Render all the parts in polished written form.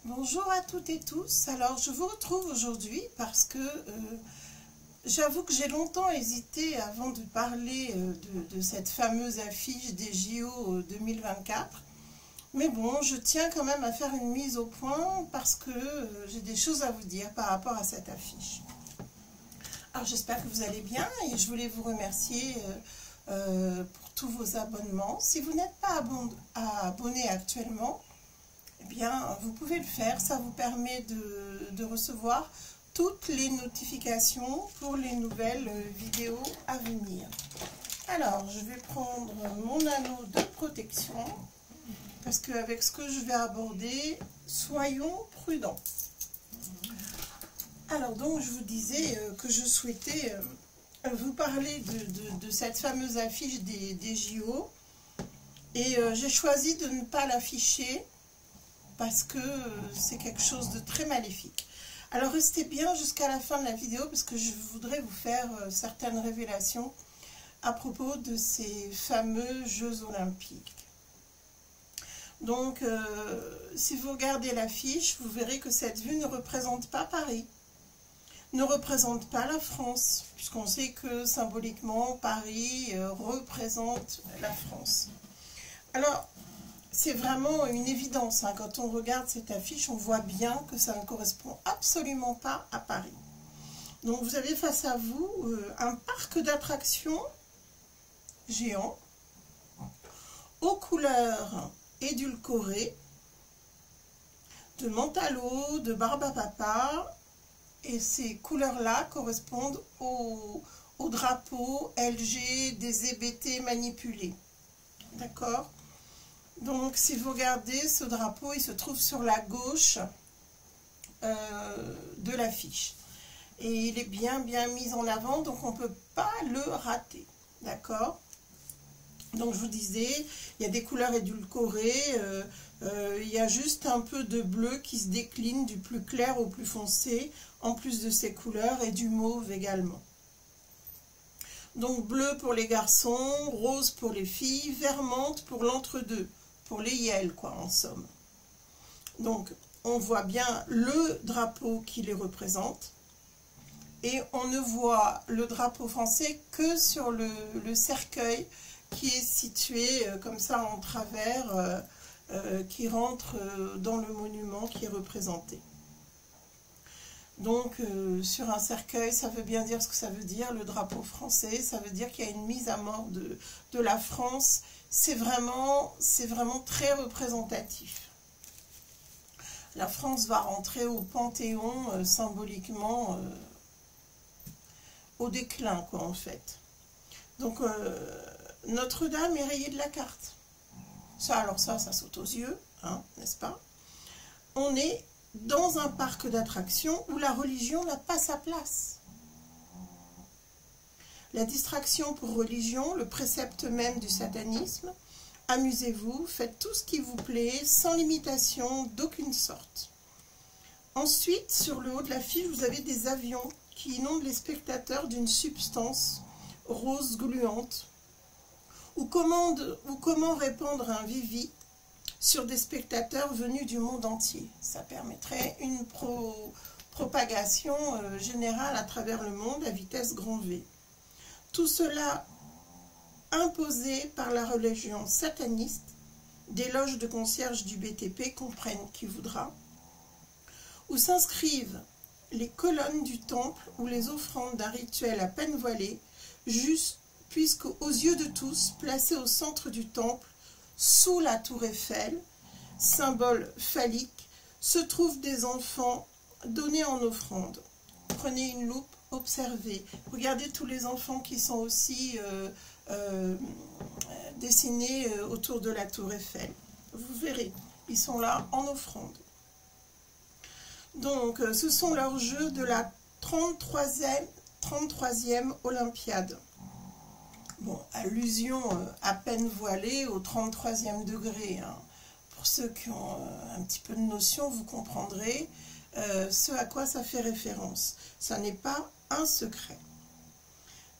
Bonjour à toutes et tous. Alors je vous retrouve aujourd'hui parce que j'avoue que j'ai longtemps hésité avant de parler de cette fameuse affiche des JO 2024. Mais bon, je tiens quand même à faire une mise au point parce que j'ai des choses à vous dire par rapport à cette affiche. Alors j'espère que vous allez bien et je voulais vous remercier pour tous vos abonnements. Si vous n'êtes pas abonné actuellement, eh bien, vous pouvez le faire, ça vous permet de recevoir toutes les notifications pour les nouvelles vidéos à venir. Alors, je vais prendre mon anneau de protection, parce qu'avec ce que je vais aborder, soyons prudents. Alors, donc, je vous disais que je souhaitais vous parler de cette fameuse affiche des JO, et j'ai choisi de ne pas l'afficher, parce que c'est quelque chose de très maléfique. Alors restez bien jusqu'à la fin de la vidéo parce que je voudrais vous faire certaines révélations à propos de ces fameux Jeux Olympiques. Donc si vous regardez l'affiche, vous verrez que cette vue ne représente pas Paris, ne représente pas la France, puisqu'on sait que symboliquement Paris représente la France. Alors, c'est vraiment une évidence, hein. Quand on regarde cette affiche, on voit bien que ça ne correspond absolument pas à Paris. Donc vous avez face à vous un parc d'attractions géant, aux couleurs édulcorées, de menthe à l'eau, de barbe à papa, et ces couleurs-là correspondent au drapeau LG des EBT manipulés. D'accord ? Donc, si vous regardez, ce drapeau, il se trouve sur la gauche de l'affiche. Et il est bien mis en avant, donc on ne peut pas le rater. D'accord? Donc, je vous disais, il y a des couleurs édulcorées, il y a juste un peu de bleu qui se décline du plus clair au plus foncé, en plus de ces couleurs, et du mauve également. Donc, bleu pour les garçons, rose pour les filles, vert menthe pour l'entre-deux. Pour les yels, quoi, en somme. Donc, on voit bien le drapeau qui les représente. Et on ne voit le drapeau français que sur le cercueil qui est situé comme ça en travers, qui rentre dans le monument qui est représenté. Donc, sur un cercueil, ça veut bien dire ce que ça veut dire, le drapeau français. Ça veut dire qu'il y a une mise à mort de la France. C'est vraiment très représentatif. La France va rentrer au Panthéon symboliquement au déclin, quoi, en fait. Donc, Notre-Dame est rayée de la carte. Ça saute aux yeux, hein, n'est-ce pas? On est dans un parc d'attractions où la religion n'a pas sa place. La distraction pour religion, le précepte même du satanisme. Amusez-vous, faites tout ce qui vous plaît, sans limitation d'aucune sorte. Ensuite, sur le haut de l'affiche, vous avez des avions qui inondent les spectateurs d'une substance rose gluante. Ou comment répandre un vivi sur des spectateurs venus du monde entier. Ça permettrait une propagation générale à travers le monde à vitesse grand V. Tout cela imposé par la religion sataniste, des loges de concierges du BTP comprennent qui voudra, où s'inscrivent les colonnes du temple ou les offrandes d'un rituel à peine voilé, juste puisque aux yeux de tous, placés au centre du temple, sous la tour Eiffel, symbole phallique, se trouvent des enfants donnés en offrande. Prenez une loupe, observez. Regardez tous les enfants qui sont aussi dessinés autour de la tour Eiffel. Vous verrez, ils sont là en offrande. Donc, ce sont leurs jeux de la 33e Olympiade. Bon, allusion à peine voilée au 33e degré. Hein. Pour ceux qui ont un petit peu de notion, vous comprendrez ce à quoi ça fait référence. Ça n'est pas un secret.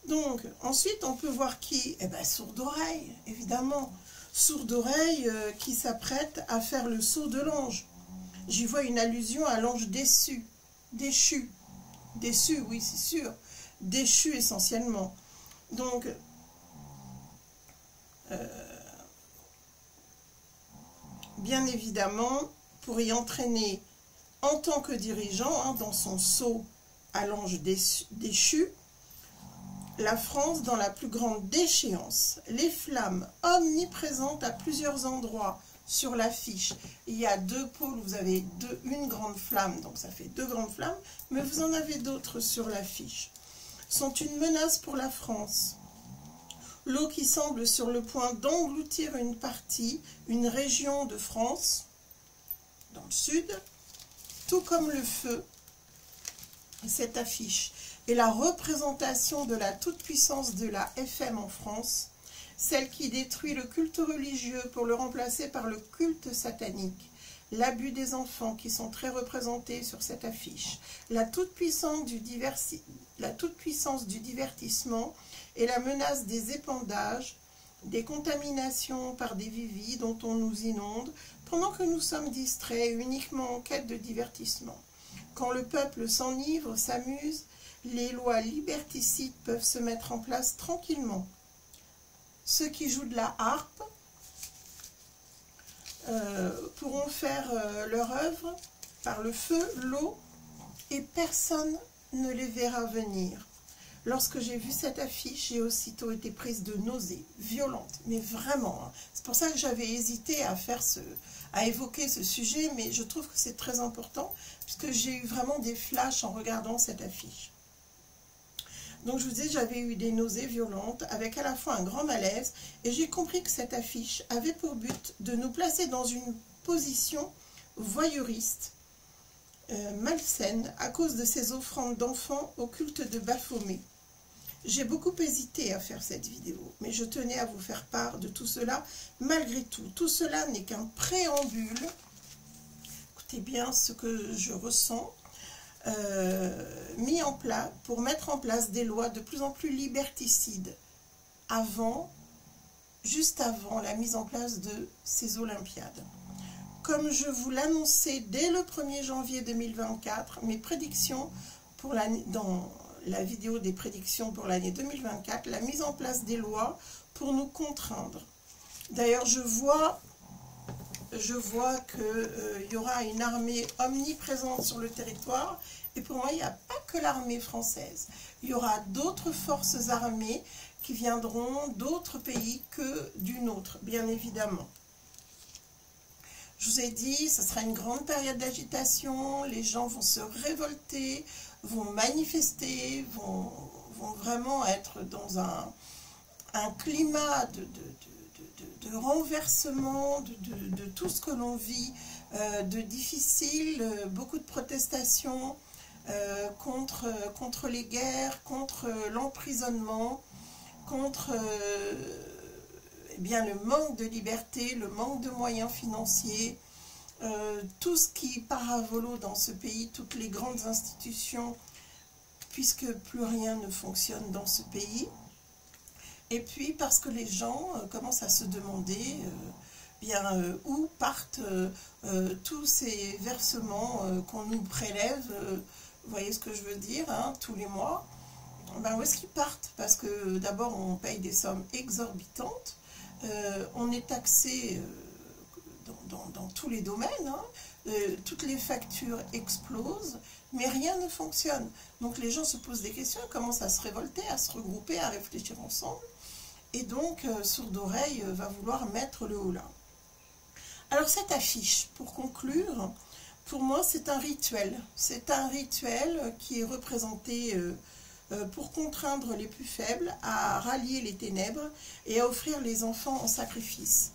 Donc, ensuite, on peut voir qui? Eh bien, Sourde-Oreille, évidemment. Sourde-Oreille qui s'apprête à faire le saut de l'ange. J'y vois une allusion à l'ange déçu, déchu, déçu, oui c'est sûr, déchu essentiellement. Donc, bien évidemment, pour y entraîner en tant que dirigeant, hein, dans son sceau à l'ange déchu, la France dans la plus grande déchéance, les flammes omniprésentes à plusieurs endroits sur l'affiche. Il y a deux pôles, vous avez une grande flamme, donc ça fait deux grandes flammes, mais vous en avez d'autres sur l'affiche. Sont une menace pour la France. L'eau qui semble sur le point d'engloutir une partie, une région de France, dans le sud, tout comme le feu, cette affiche est la représentation de la toute-puissance de la FM en France, celle qui détruit le culte religieux pour le remplacer par le culte satanique, l'abus des enfants qui sont très représentés sur cette affiche, la toute-puissance du divertissement et la menace des épandages, des contaminations par des viviers dont on nous inonde, pendant que nous sommes distraits uniquement en quête de divertissement. Quand le peuple s'enivre, s'amuse, les lois liberticides peuvent se mettre en place tranquillement. Ceux qui jouent de la harpe pourront faire leur œuvre par le feu, l'eau, et personne ne les verra venir. Lorsque j'ai vu cette affiche, j'ai aussitôt été prise de nausées violentes, mais vraiment. Hein. C'est pour ça que j'avais hésité à évoquer ce sujet, mais je trouve que c'est très important, puisque j'ai eu vraiment des flashs en regardant cette affiche. Donc je vous dis, j'avais eu des nausées violentes, avec à la fois un grand malaise, et j'ai compris que cette affiche avait pour but de nous placer dans une position voyeuriste, malsaine, à cause de ces offrandes d'enfants au culte de Baphomet. J'ai beaucoup hésité à faire cette vidéo, mais je tenais à vous faire part de tout cela. Malgré tout, tout cela n'est qu'un préambule. Écoutez bien ce que je ressens. Mis en place pour mettre en place des lois de plus en plus liberticides juste avant la mise en place de ces Olympiades. Comme je vous l'annonçais dès le 1er janvier 2024, mes prédictions dans la vidéo des prédictions pour l'année 2024, la mise en place des lois pour nous contraindre. D'ailleurs, je vois qu'il y aura une armée omniprésente sur le territoire, et pour moi, il n'y a pas que l'armée française. Il y aura d'autres forces armées qui viendront d'autres pays que du nôtre, bien évidemment. Je vous ai dit, ce sera une grande période d'agitation, les gens vont se révolter, vont manifester, vont vraiment être dans un climat de renversement de tout ce que l'on vit, de difficile, beaucoup de protestations contre les guerres, contre l'emprisonnement, contre eh bien, le manque de liberté, le manque de moyens financiers, tout ce qui part à volo dans ce pays, toutes les grandes institutions, puisque plus rien ne fonctionne dans ce pays. Et puis parce que les gens commencent à se demander où partent tous ces versements qu'on nous prélève, vous voyez ce que je veux dire, hein, tous les mois. Ben, où est-ce qu'ils partent? Parce que d'abord on paye des sommes exorbitantes, on est taxé dans tous les domaines, hein, toutes les factures explosent, mais rien ne fonctionne. Donc les gens se posent des questions, commencent à se révolter, à se regrouper, à réfléchir ensemble. Et donc, Sourde Oreille va vouloir mettre le haut là. Alors cette affiche, pour conclure, pour moi c'est un rituel. C'est un rituel qui est représenté pour contraindre les plus faibles à rallier les ténèbres et à offrir les enfants en sacrifice.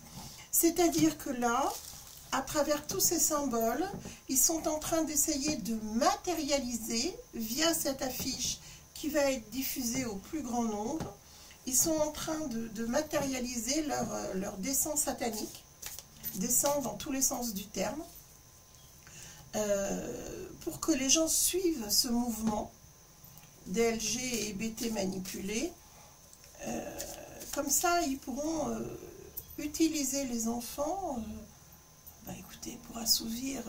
C'est-à-dire que là, à travers tous ces symboles, ils sont en train d'essayer de matérialiser via cette affiche qui va être diffusée au plus grand nombre. Ils sont en train de matérialiser leur dessein satanique, dessein dans tous les sens du terme, pour que les gens suivent ce mouvement DLG et BT manipulés. Comme ça, ils pourront utiliser les enfants écoutez, pour assouvir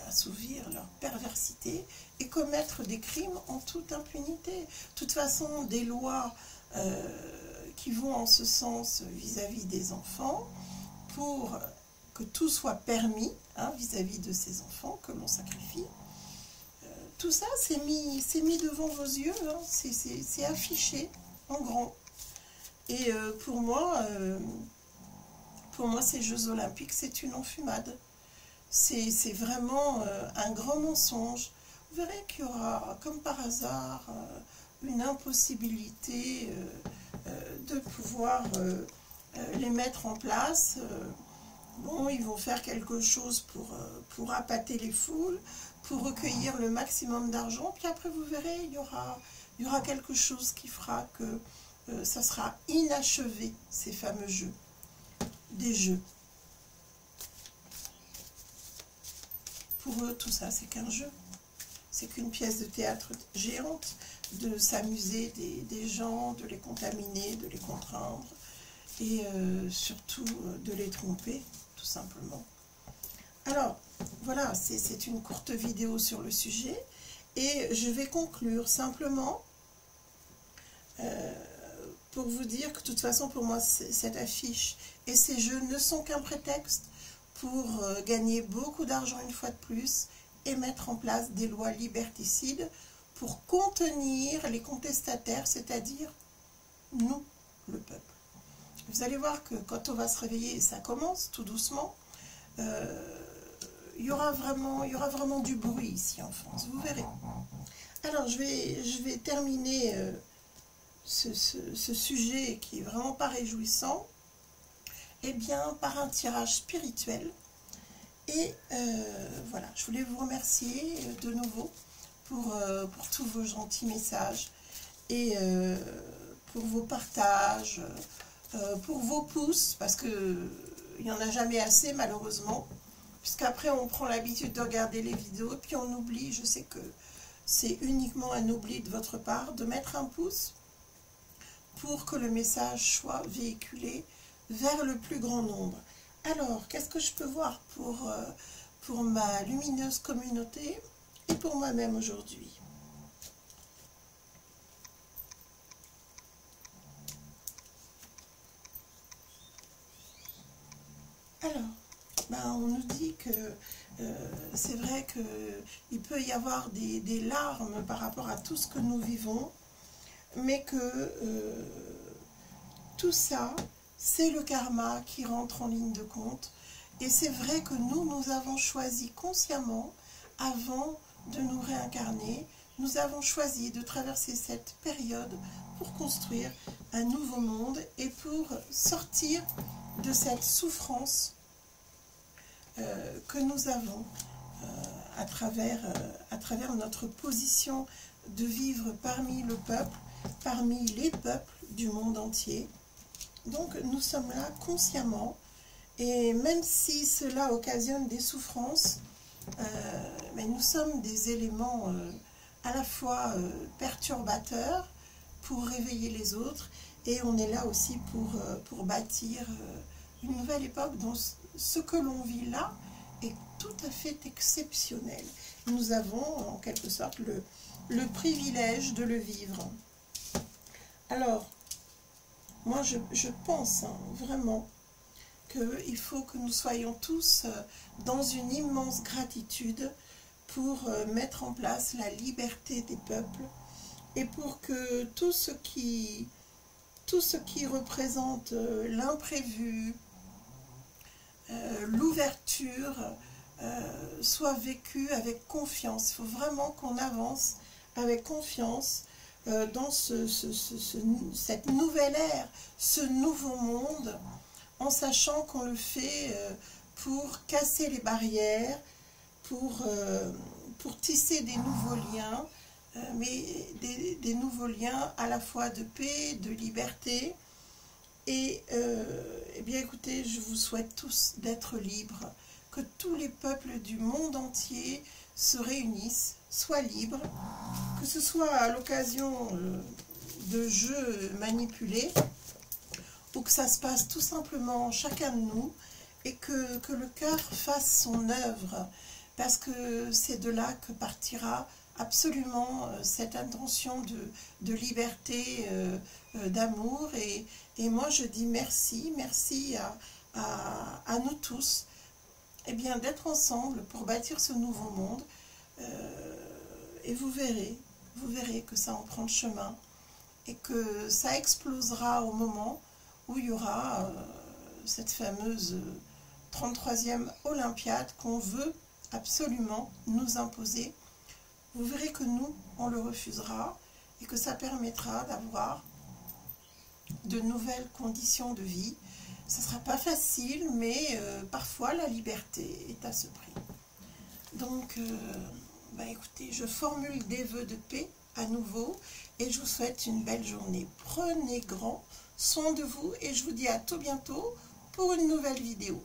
assouvir leur perversité et commettre des crimes en toute impunité. De toute façon, des lois qui vont en ce sens vis-à-vis des enfants, pour que tout soit permis vis-à-vis de ces enfants que l'on sacrifie. Tout ça, c'est mis devant vos yeux, c'est affiché en grand. Et pour moi, ces Jeux Olympiques, c'est une enfumade. C'est vraiment un grand mensonge. Vous verrez qu'il y aura, comme par hasard, une impossibilité de pouvoir les mettre en place. Bon, ils vont faire quelque chose pour appâter les foules, pour recueillir le maximum d'argent. Puis après, vous verrez, il y aura quelque chose qui fera que ça sera inachevé, ces fameux jeux. Des jeux. Pour eux, tout ça, c'est qu'un jeu. C'est qu'une pièce de théâtre géante, de s'amuser des gens, de les contaminer, de les contraindre, et surtout de les tromper, tout simplement. Alors, voilà, c'est une courte vidéo sur le sujet, et je vais conclure simplement pour vous dire que de toute façon, pour moi, cette affiche et ces jeux ne sont qu'un prétexte pour gagner beaucoup d'argent une fois de plus et mettre en place des lois liberticides pour contenir les contestataires, c'est-à-dire nous, le peuple. Vous allez voir que quand on va se réveiller, et ça commence tout doucement, il y aura vraiment du bruit ici en France, vous verrez. Alors, je vais terminer ce sujet qui est vraiment pas réjouissant, eh bien, par un tirage spirituel. Et voilà, je voulais vous remercier de nouveau pour tous vos gentils messages et pour vos partages, pour vos pouces, parce que il n'y en a jamais assez malheureusement, puisqu'après on prend l'habitude de regarder les vidéos, puis on oublie, je sais que c'est uniquement un oubli de votre part, de mettre un pouce pour que le message soit véhiculé vers le plus grand nombre. Alors, qu'est-ce que je peux voir pour ma lumineuse communauté et pour moi-même aujourd'hui? Alors, on nous dit que c'est vrai qu'il peut y avoir des larmes par rapport à tout ce que nous vivons, mais que tout ça, c'est le karma qui rentre en ligne de compte. Et c'est vrai que nous avons choisi consciemment, avant de nous réincarner, nous avons choisi de traverser cette période pour construire un nouveau monde et pour sortir de cette souffrance que nous avons à travers notre position de vivre parmi le peuple, parmi les peuples du monde entier. Donc nous sommes là consciemment, et même si cela occasionne des souffrances, mais nous sommes des éléments à la fois perturbateurs pour réveiller les autres, et on est là aussi pour bâtir une nouvelle époque dont ce que l'on vit là est tout à fait exceptionnel. Nous avons en quelque sorte le privilège de le vivre. Alors, moi je pense vraiment qu'il faut que nous soyons tous dans une immense gratitude pour mettre en place la liberté des peuples et pour que tout ce qui représente l'imprévu, l'ouverture, soit vécu avec confiance. Il faut vraiment qu'on avance avec confiance dans cette nouvelle ère, ce nouveau monde, en sachant qu'on le fait pour casser les barrières, pour tisser des nouveaux liens, mais des nouveaux liens à la fois de paix, de liberté. Et eh bien écoutez, je vous souhaite tous d'être libres, que tous les peuples du monde entier se réunissent, soient libres, que ce soit à l'occasion de jeux manipulés, ou que ça se passe tout simplement chacun de nous, et que le cœur fasse son œuvre, parce que c'est de là que partira absolument cette intention de liberté, d'amour. Et moi je dis merci, merci à nous tous, eh bien, d'être ensemble pour bâtir ce nouveau monde. Et vous verrez que ça en prend le chemin et que ça explosera au moment où il y aura cette fameuse 33e Olympiade qu'on veut absolument nous imposer. Vous verrez que nous, on le refusera et que ça permettra d'avoir de nouvelles conditions de vie. Ça ne sera pas facile, mais parfois la liberté est à ce prix. Donc, écoutez, je formule des vœux de paix à nouveau et je vous souhaite une belle journée. Prenez grand soin de vous et je vous dis à tout bientôt pour une nouvelle vidéo.